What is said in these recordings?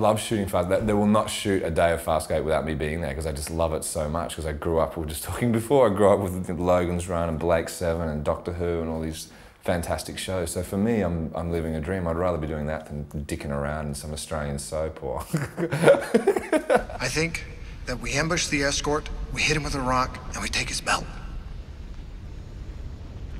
love shooting Farscape. They will not shoot a day of Farscape without me being there because I just love it so much because I grew up, we were just talking before, I grew up with Logan's Run and Blake 7 and Doctor Who and all these fantastic shows. So for me, I'm living a dream. I'd rather be doing that than dicking around in some Australian soap or... I think that we ambush the escort, we hit him with a rock, and we take his belt.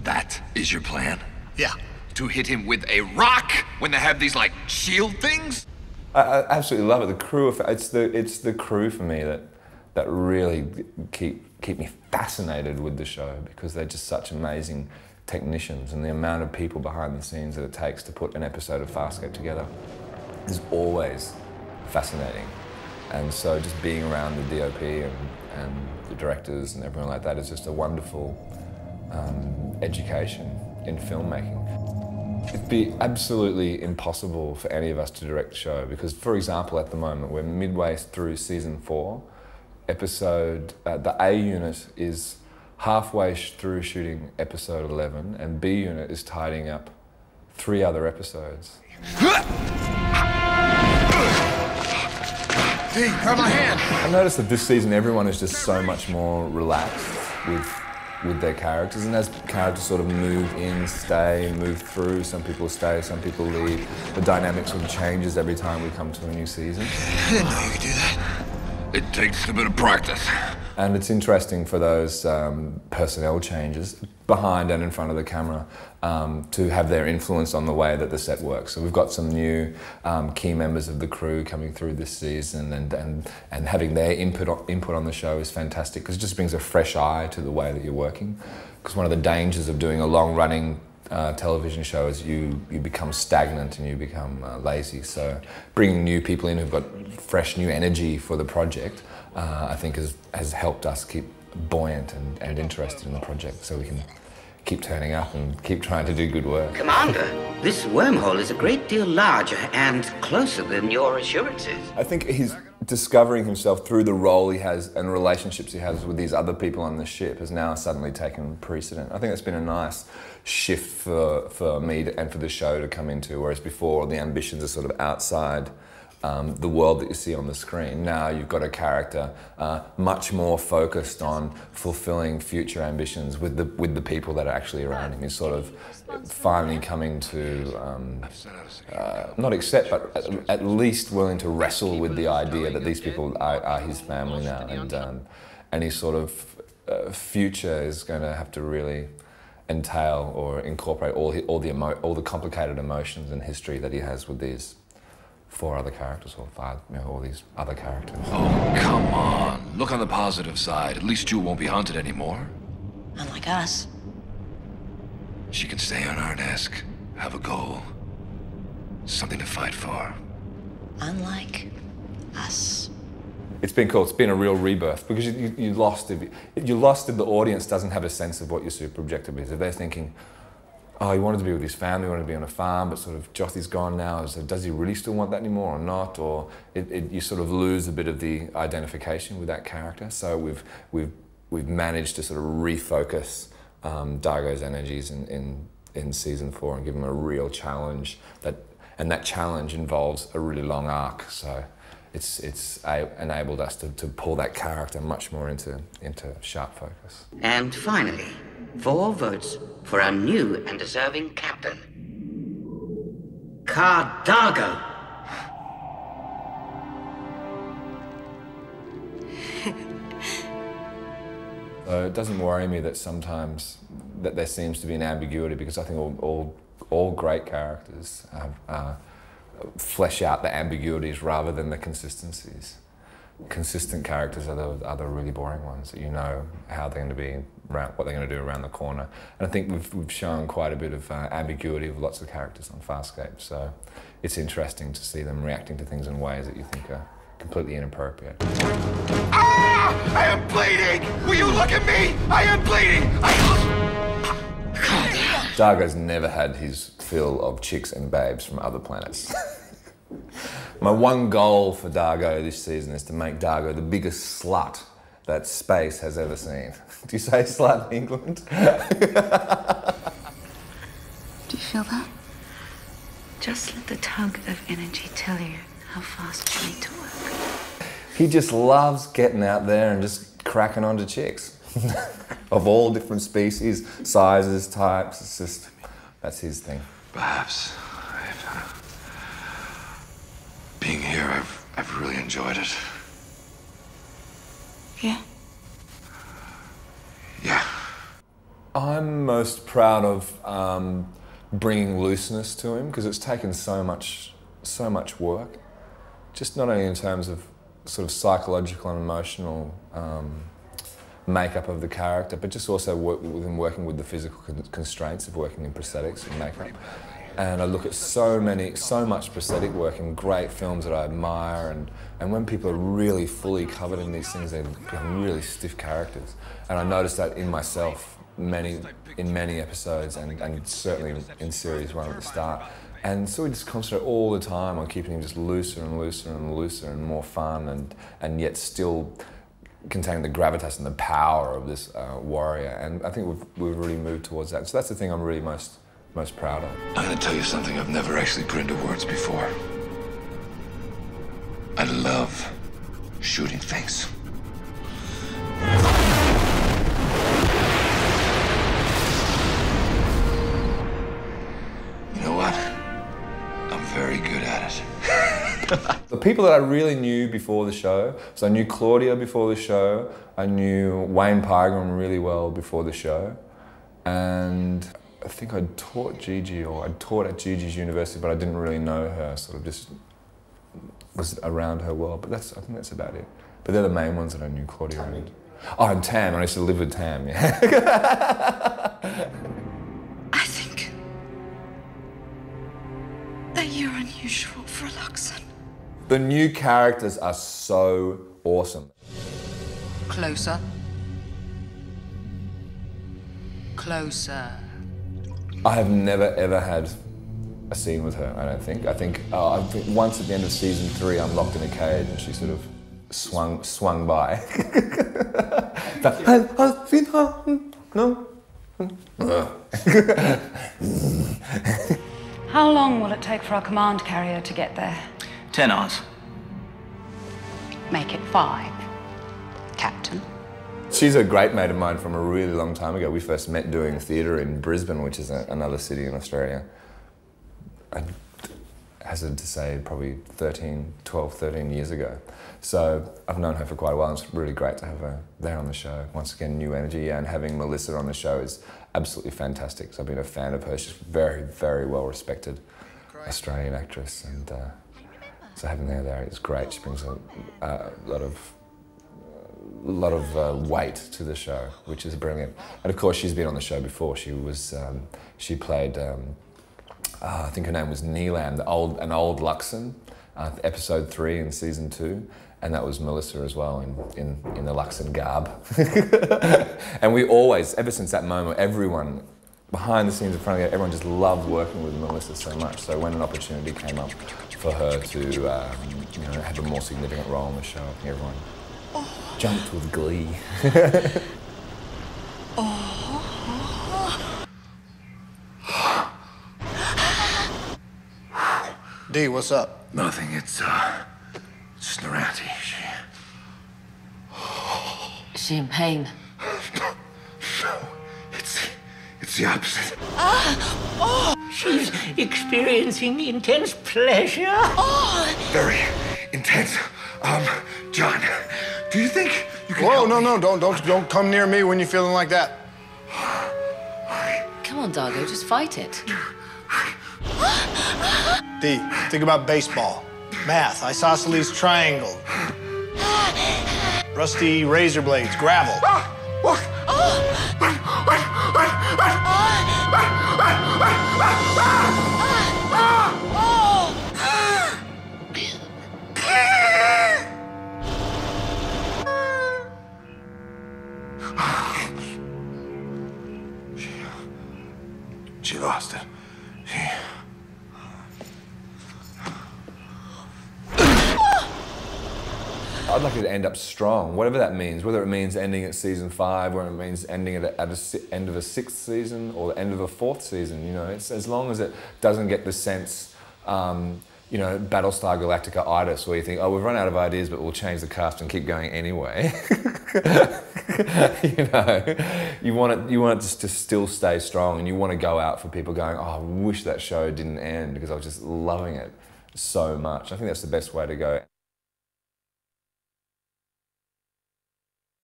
That is your plan? Yeah. To hit him with a rock when they have these, like, shield things? I absolutely love it. The crew, it's the crew for me that really keep me fascinated with the show because they're just such amazing technicians, and the amount of people behind the scenes that it takes to put an episode of Farscape together is always fascinating. And so just being around the DOP and the directors and everyone like that is just a wonderful education in filmmaking. It'd be absolutely impossible for any of us to direct the show because, for example, at the moment we're midway through season 4. The A unit is halfway through shooting episode 11, and B unit is tidying up 3 other episodes. Hey, grab my hand! I noticed that this season everyone is just so much more relaxed with their characters, and as characters sort of move in, stay, move through, some people stay, some people leave, the dynamic sort of changes every time we come to a new season. I didn't know you could do that. It takes a bit of practice. And it's interesting for those personnel changes behind and in front of the camera to have their influence on the way that the set works. So we've got some new key members of the crew coming through this season, and having their input on the show is fantastic because it just brings a fresh eye to the way that you're working. Because one of the dangers of doing a long-running television show is you become stagnant and you become lazy. So bringing new people in who've got fresh new energy for the project I think has helped us keep buoyant and interested in the project so we can keep turning up and keep trying to do good work. Commander, this wormhole is a great deal larger and closer than your assurances. I think he's discovering himself through the role he has and relationships he has with these other people on the ship has now suddenly taken precedent. I think that's been a nice shift for me and for the show to come into, whereas before the ambitions are sort of outside the world that you see on the screen. Now you've got a character much more focused on fulfilling future ambitions with the people that are actually around him. He's sort of finally coming to not accept, but at least willing to wrestle with the idea that these people are his family now, and his sort of future is going to have to really entail or incorporate all the complicated emotions and history that he has with these 4 other characters, or 5, all these other characters. Oh, come on. Look on the positive side. At least you won't be hunted anymore. Unlike us. She can stay on our desk, have a goal, something to fight for. Unlike us. It's been cool. It's been a real rebirth because you lost if the audience doesn't have a sense of what your super objective is. If they're thinking, oh, he wanted to be with his family, he wanted to be on a farm, but sort of Jothy's gone now, so does he really still want that anymore or not? Or you sort of lose a bit of the identification with that character. So we've managed to sort of refocus Dargo's energies in season 4 and give him a real challenge, and that challenge involves a really long arc. So it's enabled us to pull that character much more into sharp focus. And finally, 4 votes for our new and deserving captain, Dargo. It doesn't worry me that sometimes that there seems to be an ambiguity, because I think all great characters flesh out the ambiguities rather than the consistencies. Consistent characters are the really boring ones that you know how they're going to be, what they're going to do around the corner. And I think we've shown quite a bit of ambiguity with lots of characters on Farscape, so it's interesting to see them reacting to things in ways that you think are completely inappropriate. Ah! I am bleeding! Will you look at me? I am bleeding! Dargo's never had his fill of chicks and babes from other planets. My one goal for Dargo this season is to make Dargo the biggest slut that space has ever seen. Do you say slut in England? Do you feel that? Just let the tug of energy tell you How fast do you need to work? He just loves getting out there and just cracking onto chicks of all different species, sizes, types. It's just, that's his thing. Perhaps. Being here, I've really enjoyed it. Yeah. Yeah. I'm most proud of bringing looseness to him because it's taken so much work. Just not only in terms of sort of psychological and emotional makeup of the character, but just also within working with the physical constraints of working in prosthetics and makeup. And I look at so much prosthetic work in great films that I admire, and when people are really fully covered in these things, they become really stiff characters. And I noticed that in myself in many episodes, and certainly in series 1 at the start. And so we just concentrate all the time on keeping him just looser and looser and looser and more fun, and yet still containing the gravitas and the power of this warrior. And I think we've really moved towards that. So that's the thing I'm really most proud of. I'm gonna tell you something I've never actually put into words before. I love shooting things. You know what? I'm very good at it. The people that I really knew before the show, so I knew Claudia before the show, I knew Wayne Pygram really well before the show, and I think I'd taught Gigi, or I'd taught at Gigi's university, but I didn't really know her, sort of just was around her world, but I think that's about it. But they're the main ones that I knew, Claudia and... Oh, and Tam, I used to live with Tam, yeah. I think that you're unusual for a Luxon. The new characters are so awesome. Closer. Closer. I have never ever had a scene with her, I don't think. I think once at the end of season 3, I'm locked in a cage and she sort of swung by. No. How long will it take for our command carrier to get there? 10 hours. Make it 5, Captain. She's a great mate of mine from a really long time ago. We first met doing theatre in Brisbane, which is another city in Australia. I hazard to say probably 12, 13 years ago. So I've known her for quite a while. It's really great to have her there on the show. Once again, new energy, and having Melissa on the show is absolutely fantastic. So I've been a fan of her. She's very, very well respected Australian actress, and so having her there is great. She brings a lot of weight to the show, which is brilliant. And of course, she's been on the show before. She played, I think her name was Neelam, an old Luxon, episode 3 in season 2, and that was Melissa as well in the Luxon garb. And we always, ever since that moment, everyone behind the scenes, in front of it, everyone just loved working with Melissa so much. So when an opportunity came up for her to have a more significant role in the show, I think everyone jumped with glee. D, what's up? Nothing, it's Snorati. Is she in pain? No, it's the opposite. She's experiencing intense pleasure. Very intense. John, do you think you can Whoa, help no, me? don't come near me when you're feeling like that. Come on, Dargo, just fight it. D, think about baseball, math, isosceles triangle, rusty razor blades, gravel. She lost it. I'd like it to end up strong, whatever that means, whether it means ending at season 5, or it means ending at the end of a 6th season or the end of a 4th season, you know, it's as long as it doesn't get the sense, you know, Battlestar Galactica-itis, where you think, oh, we've run out of ideas, but we'll change the cast and keep going anyway. You know, you want it to still stay strong, and you want to go out for people going, oh, I wish that show didn't end because I was just loving it so much. I think that's the best way to go.